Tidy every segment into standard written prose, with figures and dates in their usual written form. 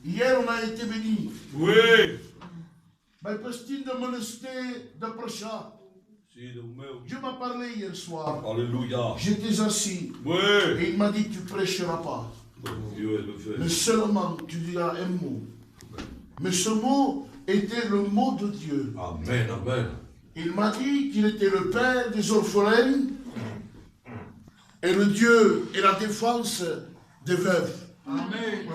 Hier, on a été bénis. Oui. Mais Christine de Monasté de Prachat. Dieu m'a parlé hier soir. Alléluia. J'étais assis. Oui. Et il m'a dit, tu ne prêcheras pas. Dieu le fait. Mais seulement, tu diras un mot. Mais ce mot était le mot de Dieu. Amen, amen. Il m'a dit qu'il était le père des orphelins et le Dieu et la défense des veuves. Amen.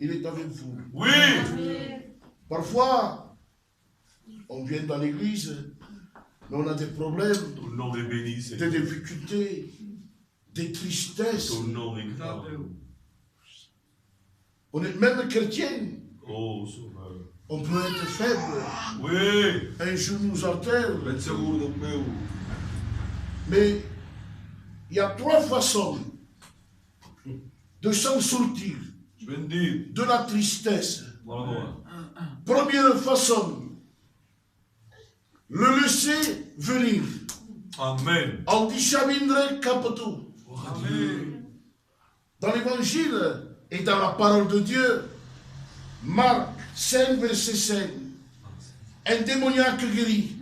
Il est avec vous. Oui. Parfois, on vient dans l'église, mais on a des problèmes, Ton nom est béni, des Seigneur. difficultés, des tristesses. Ton nom est grand. On est même chrétien. Oh, Sauveur. On peut être faible. Oui. Un genou à terre. Met seguro do meu. Mais il y a trois façons de s'en sortir Bendito. de la tristesse. Voilà. Première façon, le laisser venir. Amen. On dit Chavindre Capotou. Amen. Dans l'évangile et dans la parole de Dieu, Marc 5, verset 5, un démoniaque guéri.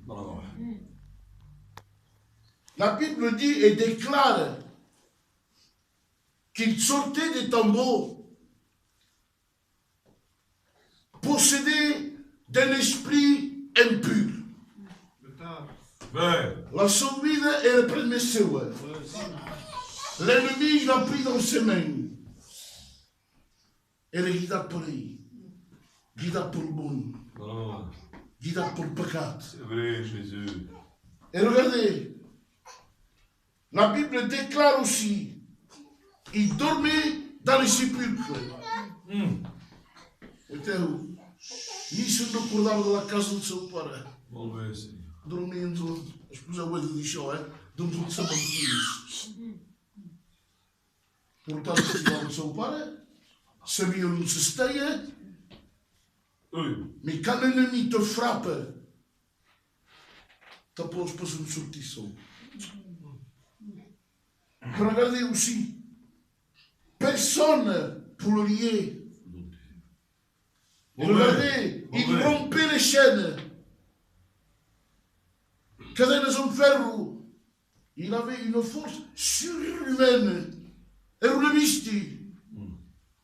Voilà. La Bible dit et déclare qu'il sortait des tombeaux, possédé d'un esprit impur. Amen. La sua vida era permissua. L'ennemi l'a pris dans ses mains. Ele guida por aí. Guida por o mundo. Voilà. Guida por o pecado. C'est vrai, Jésus. Et regardez, la Bible déclare aussi, il dormait dans les sépulcres. Então, nisso não acordava da casa do seu pai. Mauvais, Seigneur. Dormindo, as pessoas hoje dizem, dentro de sapatinhos. Portanto, chegava o seu pai, sabia onde se esteja, Oui. mas quando o inimigo te frapa, tu podes passar de sortição. Regardez aussi, personne pour le lier. Regardez, il rompait les chaînes. Cadenas en ferro. Il avait une force surhumaine. Era un misti.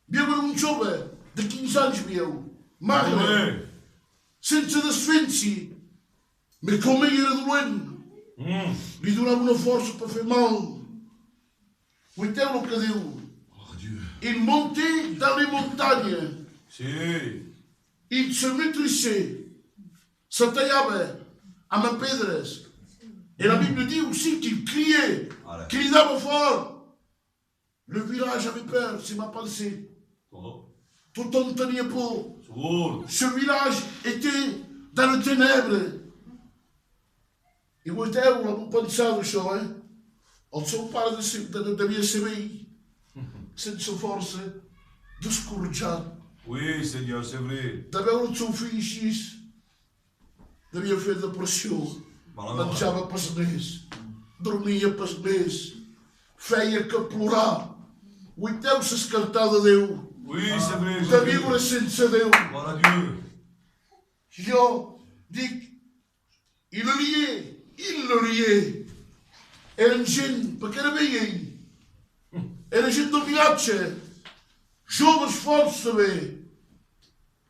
Abbiamo un giovane di 15 anni mio, magro, Amen. senza desfensi, ma come era doente. Gli donava una forza per fare male. Guardate lo che Dio. Oh, Dieu. Il montait dans les montagnes. Si. Il se maîtrisait. S'attaillava à ma pedres. Et la Bible dit aussi qu'il criait, qu'il dava fort. Le village avait peur, c'est ma pensée. Oh. Tout le monde tenait peur. Seguro. Ce village était dans les ténèbres. E o hotel, l'avons pensé això, El seu pare devia ser vell, sense força, descorretjat. Oui, Seigneur, c'est vrai. De veure el seu fill així, devia fer depressió. Menjava pas més, dormia pas més, feia que plorar. Vuiteu s'escartar de Déu, Oui, c'est vrai. de viure sense Déu. Voilà Dieu. Jo dic, i le lié. Eren gent, perquè era vell ell, era gent del viatge, joves força bé,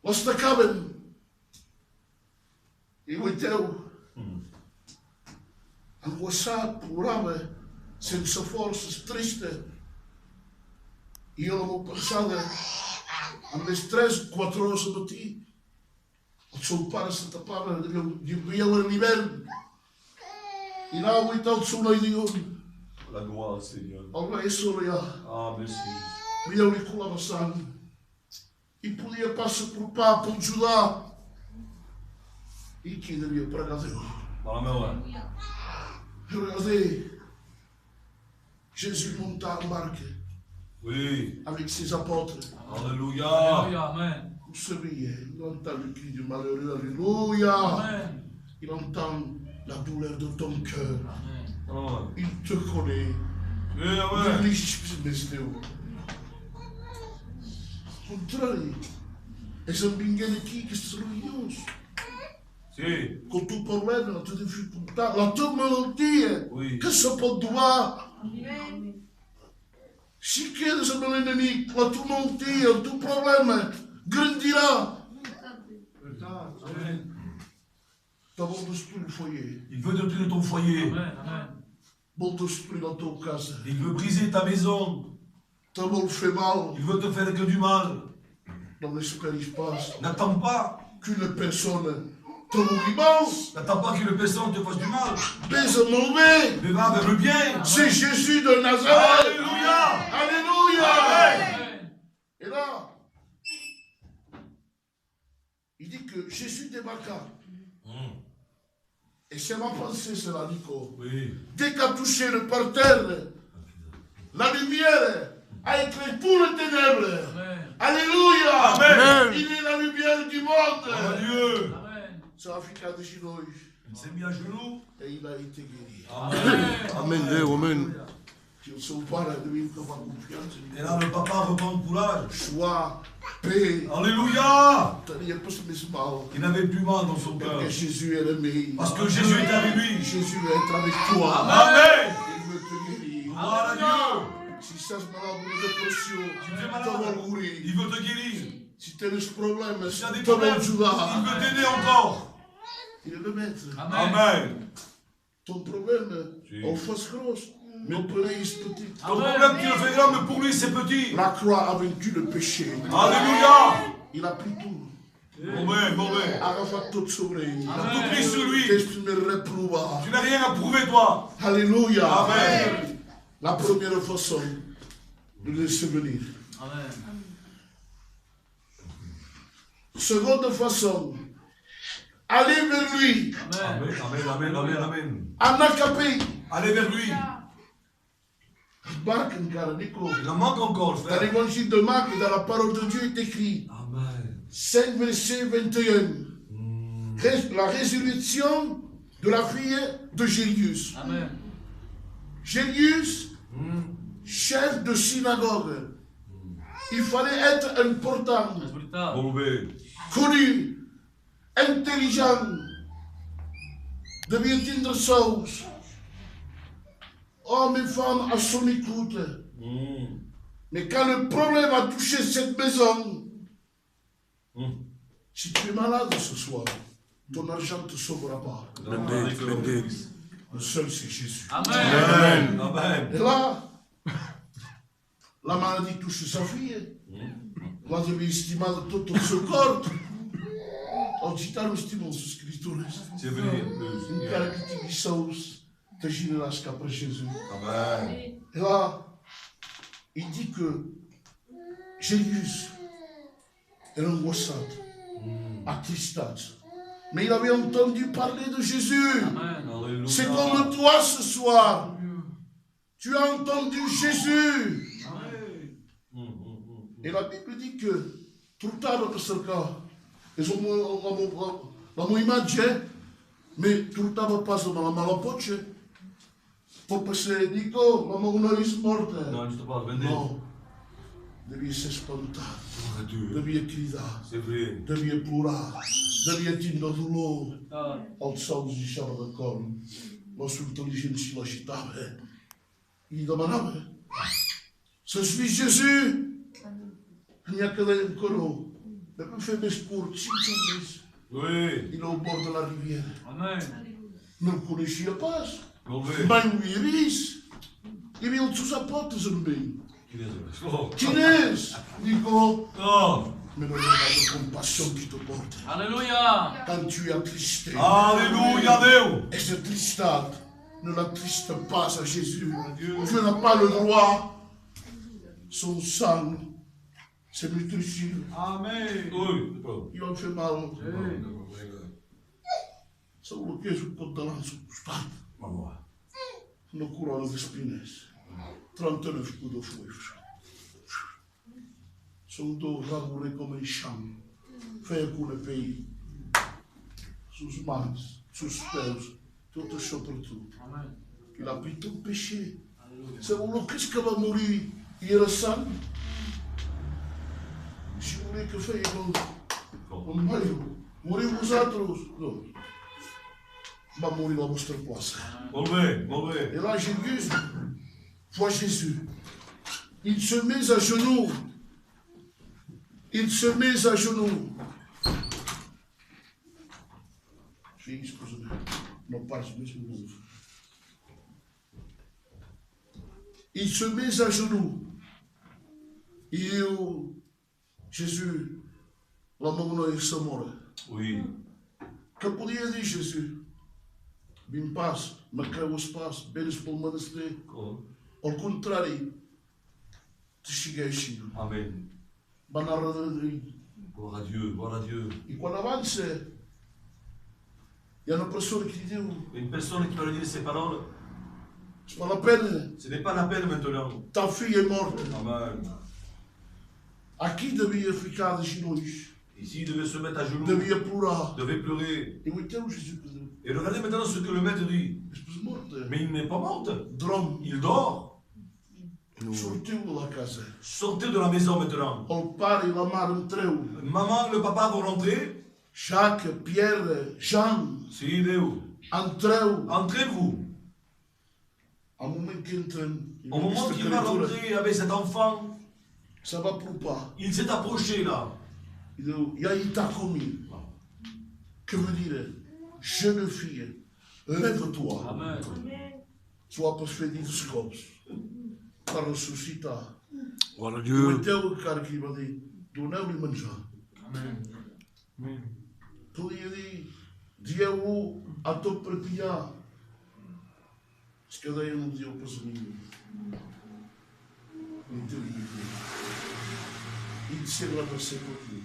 les tacaven. I guaiteu, angoissat, plorava, sense forces, trista. I jo la meva pensada, amb les 3-4 hores al matí, el seu pare se tapava, vivia l'hivern, i anava a guaitar el seu noi de llum. La gloire, Seigneur. El veia solear, Ah, merci. veieu-li colava sang, i podia pas s'apropar per ajudar. I qui devia pregar Déu? Voilà, mais ouais. Regardez, Jésus monta en barque Oui. avec ses apôtres. Alléluia. Amen. Vous savez, il entend le cri du malheureux, Alléluia. Amen. Il entend la douleur de ton cœur. Voilà. Il te connaît. Oui, Il amen. néglige plus Déu. Contrari, És een bingene aqui que se reunions. Si. Com tu problema, la tua dificuldade, la tua malaltia, Oui. que se pode doar. Se queres o meu inimigo, la tua malaltia, o teu problema, grandirá. Amen. Tá bom destruir o foyer. Il veut détruire ton foyer. Vol destruir la tua casa. Il veut briser ta maison. Te vol fer mal. Il veut te faire que du mal. Não esperes pas N'attends pas. qu'une personne te voudrait mal. N'attends pas que le personne te fasse du mal. Mais à mauvais. Mais va vers le bien. C'est Jésus de Nazareth. Alléluia. Alléluia. Amen. Et là, il dit que Jésus débarqua. Et c'est ma pensée, cela, Nico. Oui. Dès qu'a touché le parterre, la lumière a éclairé tout le ténèbres. Alléluia. Amen. Il est la lumière du monde. Oh Dieu. Ça a fait de genoux Il s'est mis à genoux. et il a été guéri. Amen. Amen. Amen. Tu son père de lui comme confiance. Et là, le papa reprend courage. Joie, paix. Alléluia. Il n'y a pas ce même mal. Il n'avait plus mal dans son cœur. Parce que Jésus est aimé. Parce que Jésus est avec lui. Jésus va être avec toi. Amen. Il veut te guérir. Gloire à Dieu. Si ça se malade de dépression, Tu fais tu malade. vas mourir. Il veut te guérir. Si tu as des problèmes, Si tu as des tu vas problèmes, il jouer. veut t'aider encore. Il est le maître. Amen. Ton problème, Si. en face grosse, mais on peut aller petit. Ton problème, tu le fais grand, mais pour lui, c'est petit. La croix a vaincu le péché. Alléluia. Il a pris tout. Amen. Amen. Arrête tout sobre lui. Il a tout pris sur lui. Qu'est-ce que tu me réprouves? Tu n'as rien à prouver, toi. Alléluia. Amen. La première façon de le laisser venir. Seconde façon, aller vers lui. Amen. Amen. Amen. Amen. Anakapé. Allez vers lui. Marc, Nico. Il en manque encore, Dans frère. l'évangile de Marc, dans la parole de Dieu est écrit, Amen. 5 verset 21. La résurrection de la fille de Jairus. Jairus, chef de synagogue. Il fallait être important, Mauvais. connu, intelligent, devait atteindre sauce. Hommes et femmes à son écoute. Mais quand le problème a touché cette maison, si tu es malade ce soir, ton argent ne te sauvera pas. Le seul, c'est Jésus. Amen. Amen. Et là, la maladie touche sa fille. Là, je vais estimer tout ce corps. On dit, t'as l'estimé sous Scripture. C'est vrai. Une caractéristique de sauce, te généreras qu'après Jésus. Amen. Et là, il dit que Jésus est angoissade, attristade. Mais il avait entendu parler de Jésus. Alléluia. C'est comme toi ce soir. Tu as entendu Jésus. Et la Bible dit que truttava per cas. La mia immagine, mais truttava pas la malapoce. Pour passer, dico, la mia è morta. Non, je te parle, venez. Non. Devia ser espantado. Gloire à Dieu. Devia cridar. C'est vrai. Devia plorar. Devia ter dolor. Alçar os deixava da corno. La sua inteligência l'agitava. Il demanava. Se suis Jésus, il n'y a que un coro. Mais pour faire des sports, Oui. il est au bord de la rivière. Ne le connaissait pas. Mauvais. Mais lui, il avait os sapatos en bem. Qui est oh. Quem és? Digo, Oh. mais le regard de compassion qui te porte. Alléluia. Quand tu es attristé, Alléluia, Dieu. et cette tristade ne l'attriste pas à Jésus. Tu n'as pas le droit. Son sang, c'est nutritif. Amen. Oui. Il en fait mal. Ça vous le je peux te lancer sur le stade. No couronne d'espines. 39 coups de fouet. Son dos labouré comme un champ. Fait pour le pays. Sous mains, sous pés, tout sobre tout. Il a pris tout péché. C'est vous qu'est-ce que va mourir? Il est sang. Si vous voulez que faire, No meio. Moriu vosaltres. Non. Va mourir à votre place. Molt bé, molt bé. Et là, Jésus voit Jésus. Il se met à genoux. Il se met à genoux. Excusez-moi. Non, pas, il se met à genoux. Et Jésus, la maman est morte. Oui. Que podia dir Jésus? Vim pas, me creu el pas, vens pel menester. Al contrari, te segueixi. Amen. Va anar darrere. Gloire à Dieu, gloire à Dieu. I quan avança, hi ha una persona que li diu, Une personne qui va lui dire ces paroles, c'est pas la peine, ce n'est pas la peine maintenant. ta fille est morte. Amen. Aquí devia ficar de genolls, Ici, il devait se mettre à genoux, devia plorar. devait pleurer. I uiteu Jésus que diu, Et regardez maintenant ce que le maître dit. és morta. Mais il n'est pas mort. Drom, Il dort. sortiu de la casa. Sortez de la maison maintenant. El pare i la mare entreu. Maman, le papa vont rentrer. Jacques, Pierre, Jean, Si, Léo. entreu. Entrez-vous. Al moment que entren, i Au moment qu'il va rentrer avec cet enfant, ça va apropar. il s'est approché là. I diu, ja hi t'ha comit. Que veut dire, jeune fille, lève-toi. Amen. Tu vas pas fer dins cops. Per ressuscitar. Gloire à I Dieu. uiteu encara que li va dir, doneu-li menjar. Amen. Podia dir, dieu-ho a tot Perpinyà. És que deien un dia el pesament. Il s'est redreçat per aquí.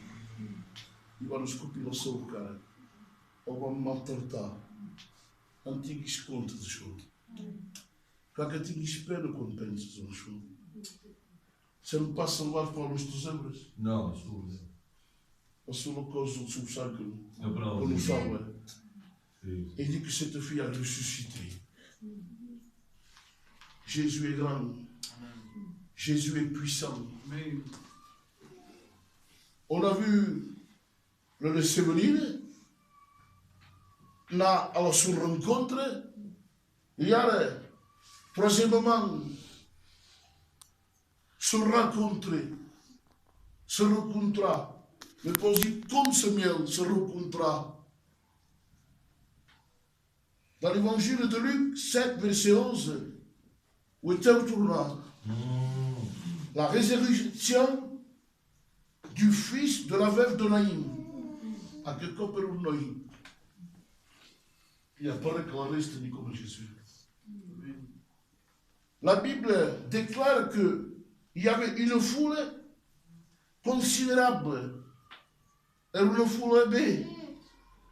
I van escopir la seva cara. El van maltractar. En tinguis compte d'això. Clar que tinguis pena quan penses en això. Sem pas salvat per les teus obres. Non, scusa. A sua cosa do seu sangue, Non, que não salva. Sì. Et dit que cette fille a ressuscité. Jésus est grand. Jésus est puissant. On a vu le laisser venir. Là, à la sua rencontre. Et alors, troisièmement, se rencontrer. Se rencontrar. Mais pour dire comme Samuel se rencontra. Dans l'évangile de Luc 7, verset 11, où était tournant la résurrection du fils de la veuve de Naïm. À quelqu'un per un Naïm. Il apparaît que la reste n'est comme Jésus. La Bible déclare qu'il y avait une foule considérable. Era una foule bé.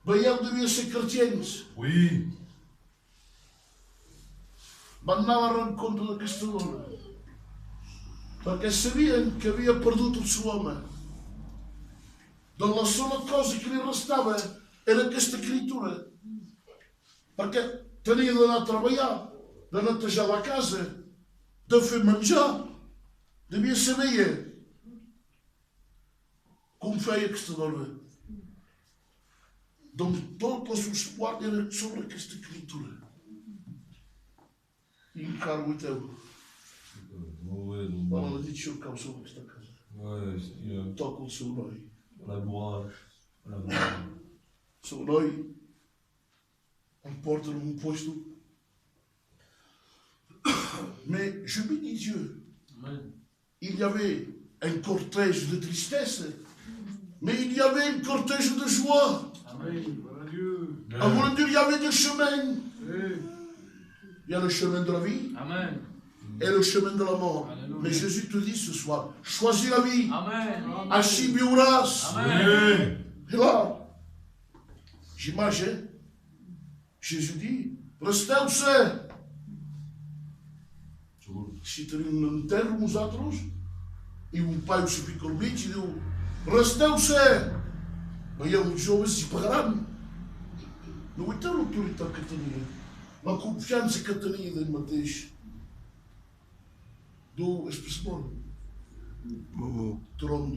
Veieu, devien ser chrétiens. Oui. Van anar a la rencontre d'aquesta dona. Perquè sabien que havia perdut el seu home. Doncs la sola cosa que li restava era aquesta criatura. Perquè tenia d'anar a treballar, de netejar la casa, de fer menjar. Devia saber com feia aquesta dona. Doncs tot el seu espoir era sobre aquesta criatura. I encara ho uiteu. La maledicció cau sobre aquesta casa. Ouais, Seigneur. Toca el seu noi. La gloire. La gloire. El seu noi el porta en un puesto. Mais je bénis Dieu. Il y avait un cortège de tristesse, mais il y avait un cortège de joie. Amen. Gloire à Dieu. À mon Dieu, il y avait deux chemins. Il y a le chemin de la vie Amen. et le chemin de la mort. Alléluia. Mais Jésus te dit ce soir, choisis la vie. Amen. Així viuràs. Amen. Et là, j'imagine, Jésus dit, resteu-se. Si tenim un enterro nosaltres, i un pai se fica al mig i diu, resteu-se. Veieu, els joves s'hi pagaran. No veieu l'autoritat que tenia, la confiança que tenia d'ell mateix. Du, és per món. Tron.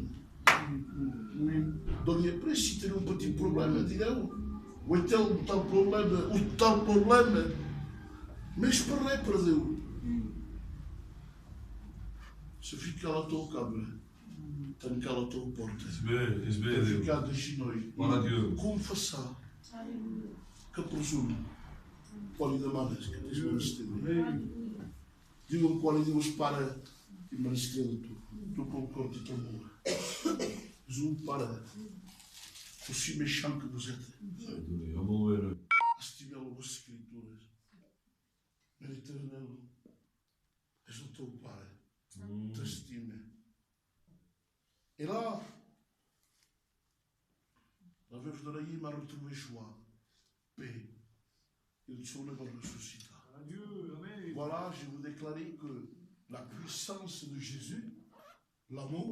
Donc, après, si tu as un petit problème, dis-le. Ou tal problème, mais je parlerai pour Dieu. Se fica lá teu câmera, tem que lá tua porta. Is bij Tem que Deus. ficar de noi. Para Deus. Confessar que presumo. Pode demanas que tens merecido. Digo-me qual Deus para e merecido tu. Tu concordes e tu amor. Zoom para. Aussi méchant que vous êtes. Allemaal weer. Estimez vos escrituras. Mais l'éternel est le teu Pai. T'estime. Et là, la veuve de Raïm m'a retrouvé joie, paix. Il sont le ressuscita. Adieu. Amen. Voilà, je vous déclarer que la puissance de Jésus, l'amour,